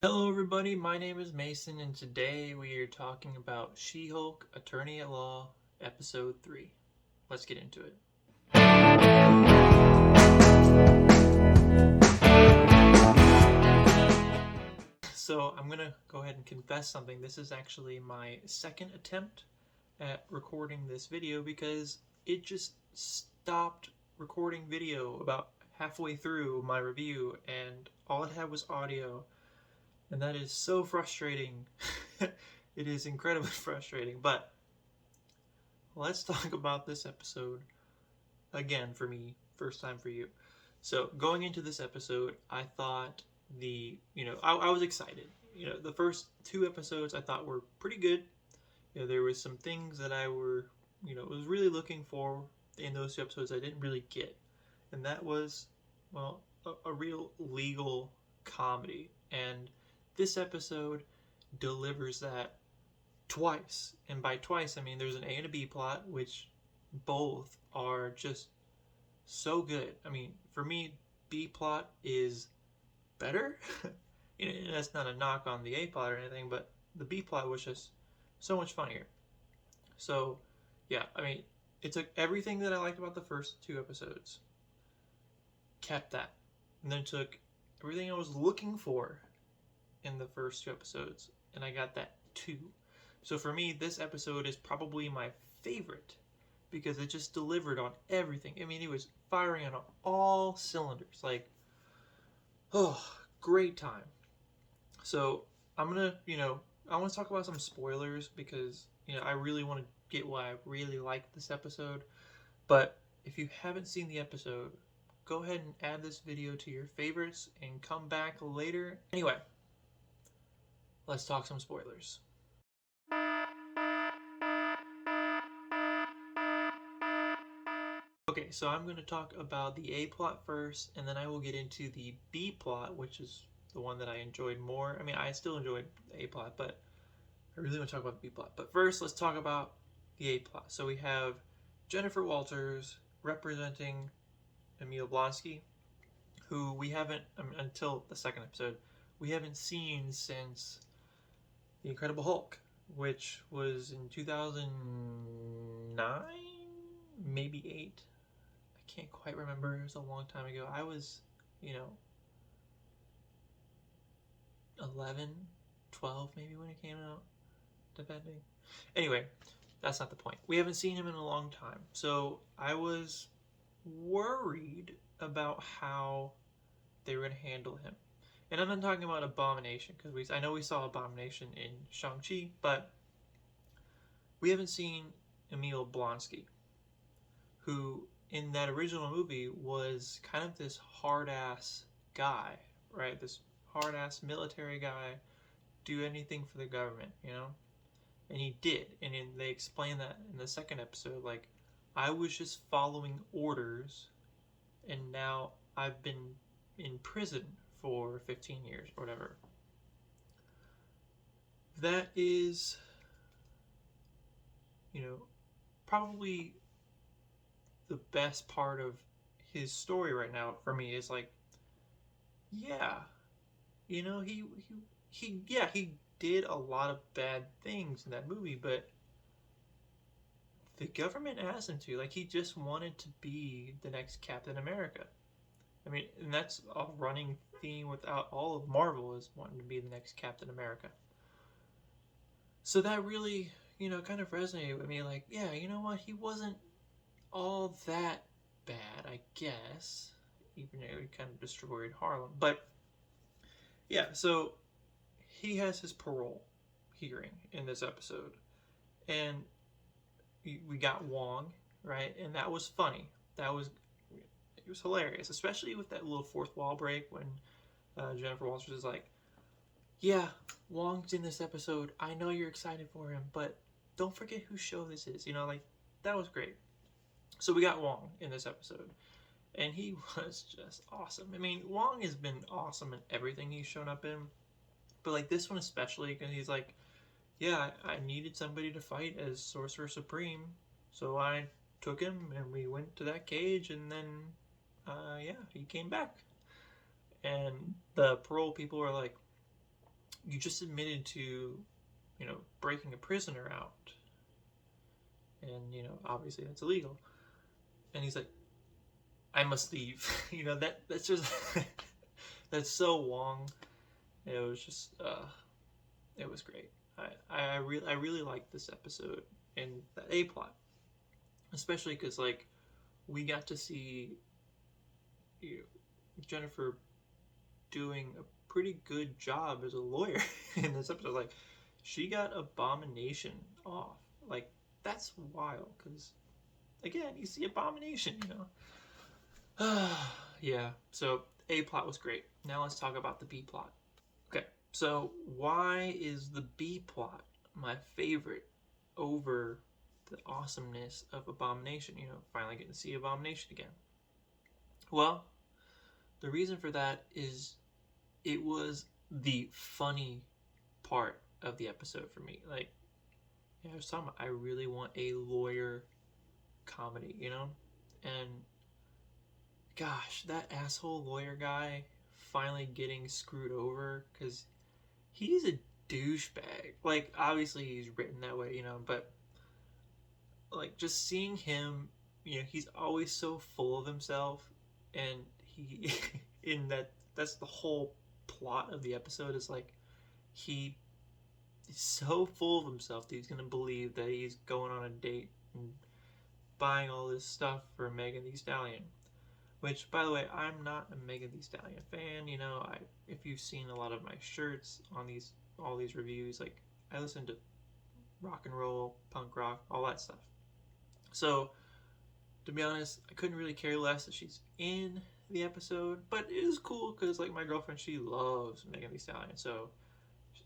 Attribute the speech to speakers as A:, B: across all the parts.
A: Hello, everybody. My name is Mason, and today we are talking about She-Hulk Attorney at Law, Episode 3. Let's get into it. So, I'm going to go ahead and confess something. This is actually my second attempt at recording this video because it just stopped recording video about halfway through my review, and all it had was audio. And that is so frustrating. It is incredibly frustrating. But let's talk about this episode again for me, first time for you. So, going into this episode, I thought I was excited. The first two episodes I thought were pretty good. There was some things that was really looking for in those two episodes I didn't really get. And that was, well, a real legal comedy. And this episode delivers that twice. And by twice, I mean there's an A and a B plot, which both are just so good. I mean, for me, B plot is better. And that's not a knock on the A plot or anything, but the B plot was just so much funnier. So, yeah, I mean, it took everything that I liked about the first two episodes, kept that, and then took everything I was looking for in the first two episodes, and I got that too. So for me, this episode is probably my favorite because it just delivered on everything. I mean, it was firing on all cylinders. Like, oh, great time. So I'm gonna, I want to talk about some spoilers because, I really want to get why I really liked this episode. But if you haven't seen the episode, go ahead and add this video to your favorites and come back later. Anyway, let's talk some spoilers. Okay, so I'm going to talk about the A plot first, and then I will get into the B plot, which is the one that I enjoyed more. I mean, I still enjoyed the A plot, but I really want to talk about the B plot. But first, let's talk about the A plot. So we have Jennifer Walters representing Emil Blonsky, who we haven't, until the second episode, we haven't seen since The Incredible Hulk, which was in 2009, maybe 8. I can't quite remember. It was a long time ago. I was, you know, 11, 12 maybe when it came out, depending. Anyway, that's not the point. We haven't seen him in a long time. So I was worried about how they were going to handle him. And I'm not talking about Abomination, because I know we saw Abomination in Shang-Chi, but we haven't seen Emil Blonsky, who in that original movie was kind of this hard-ass guy, right? This hard-ass military guy, do anything for the government, And he did, and they explain that in the second episode, like, I was just following orders, and now I've been in prison for 15 years or whatever. That is, probably the best part of his story right now for me is like, yeah, he did a lot of bad things in that movie, but the government asked him to. Like, he just wanted to be the next Captain America. I mean, and that's a running theme without all of Marvel is wanting to be the next Captain America. So that really, kind of resonated with me. Like, yeah, you know what? He wasn't all that bad, I guess. Even though he kind of destroyed Harlem. But, yeah, so he has his parole hearing in this episode. And we got Wong, right? And that was funny. It was hilarious, especially with that little fourth wall break when Jennifer Walters is like, yeah, Wong's in this episode. I know you're excited for him, but don't forget whose show this is. Like, that was great. So we got Wong in this episode, and he was just awesome. I mean, Wong has been awesome in everything he's shown up in, but like this one especially, because he's like, yeah, I needed somebody to fight as Sorcerer Supreme, so I took him, and we went to that cage, and then, yeah, he came back. And the parole people were like, you just admitted to, breaking a prisoner out. And, obviously that's illegal. And he's like, I must leave. That's just, that's so Wong. It was just, it was great. I really liked this episode and the A plot. Especially because, like, we got to see Jennifer doing a pretty good job as a lawyer in this episode. Like, she got Abomination off. Like, that's wild, because, again, he's the Abomination, Yeah, so A plot was great. Now let's talk about the B plot. Okay, so why is the B plot my favorite over the awesomeness of Abomination? Finally getting to see Abomination again. Well, the reason for that is it was the funny part of the episode for me. Like, I was talking about, I really want a lawyer comedy, And gosh, that asshole lawyer guy finally getting screwed over, because he's a douchebag. Like, obviously he's written that way, but like, just seeing him, he's always so full of himself, and he that's the whole plot of the episode, is like, he is so full of himself that he's gonna believe that he's going on a date and buying all this stuff for Megan Thee Stallion. Which, by the way, I'm not a Megan Thee Stallion fan. If you've seen a lot of my shirts on all these reviews, like, I listen to rock and roll, punk rock, all that stuff. So, to be honest, I couldn't really care less that she's in the episode, but it is cool because, like, my girlfriend, she loves Megan Thee Stallion, so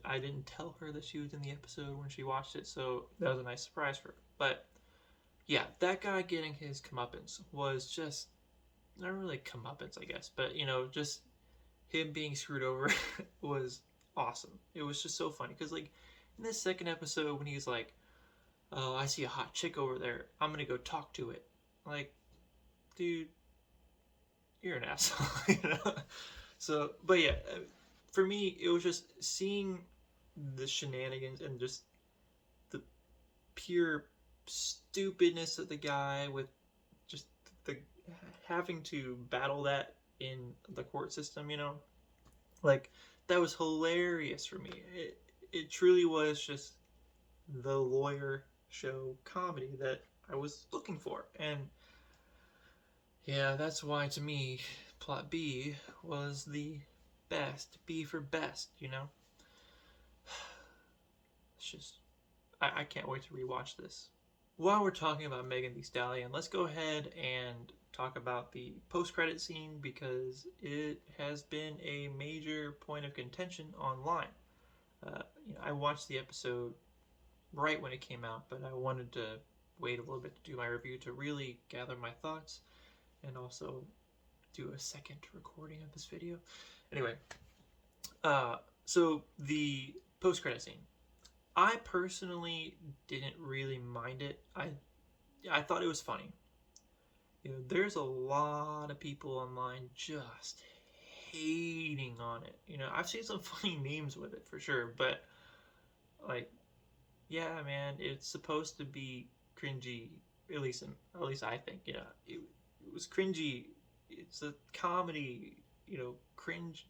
A: I didn't tell her that she was in the episode when she watched it, so that was a nice surprise for her. But yeah, that guy getting his comeuppance was just, not really comeuppance, I guess, but just him being screwed over was awesome. It was just so funny because, like, in this second episode, when he's like, "Oh, I see a hot chick over there, I'm gonna go talk to it," like, dude, you're an asshole. So, but yeah, for me, it was just seeing the shenanigans and just the pure stupidness of the guy, with just the having to battle that in the court system, like, that was hilarious for me. It truly was just the lawyer show comedy that I was looking for. And yeah, that's why, to me, plot B was the best. B for best, It's just, I can't wait to rewatch this. While we're talking about Megan Thee Stallion, let's go ahead and talk about the post-credit scene, because it has been a major point of contention online. I watched the episode right when it came out, but I wanted to wait a little bit to do my review to really gather my thoughts and also do a second recording of this video. Anyway, so the post-credit scene. I personally didn't really mind it. I thought it was funny. There's a lot of people online just hating on it. I've seen some funny memes with it for sure, but, like, yeah, man, it's supposed to be cringy. At least I think. It was cringy. It's a comedy. Cringe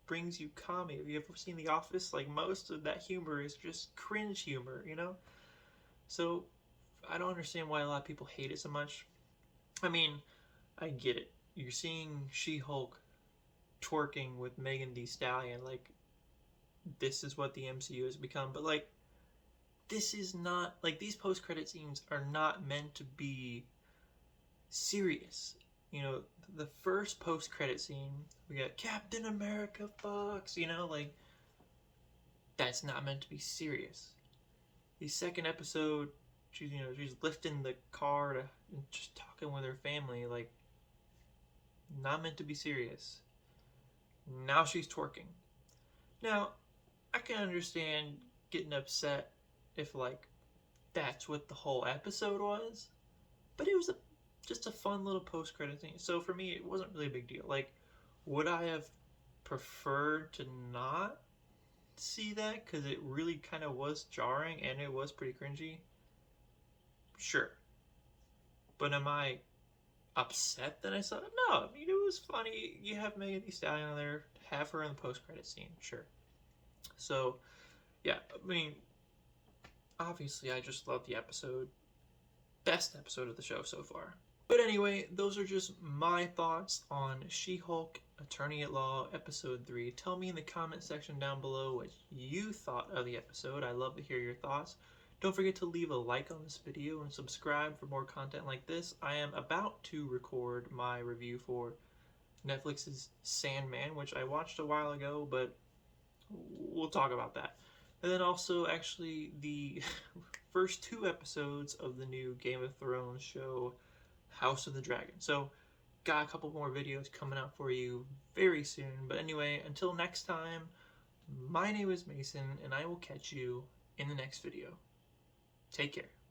A: brings you comedy. Have you ever seen The Office? Like, most of that humor is just cringe humor. So I don't understand why a lot of people hate it so much. I mean, I get it. You're seeing She-Hulk twerking with Megan Thee Stallion. Like, this is what the MCU has become. But, like, this is not, like, these post-credit scenes are not meant to be serious. The first post-credit scene, we got Captain America fucks, like, that's not meant to be serious. The second episode, she's lifting the car and just talking with her family, like, not meant to be serious. Now she's twerking. Now, I can understand getting upset if, like, that's what the whole episode was, but it was just a fun little post-credit thing. So for me, it wasn't really a big deal. Like, would I have preferred to not see that because it really kind of was jarring and it was pretty cringy, sure. But am I upset that I saw it? No, I mean, it was funny. You have Megan Thee Stallion on there, have her in the post-credit scene, sure. So, yeah, I mean, obviously I just love the episode. Best episode of the show so far. But anyway, those are just my thoughts on She-Hulk Attorney at Law Episode 3. Tell me in the comment section down below what you thought of the episode. I love to hear your thoughts. Don't forget to leave a like on this video and subscribe for more content like this. I am about to record my review for Netflix's Sandman, which I watched a while ago, but we'll talk about that. And then also, actually, the first 2 episodes of the new Game of Thrones show, House of the Dragon. So, got a couple more videos coming out for you very soon. But anyway, until next time, my name is Mason, and I will catch you in the next video. Take care.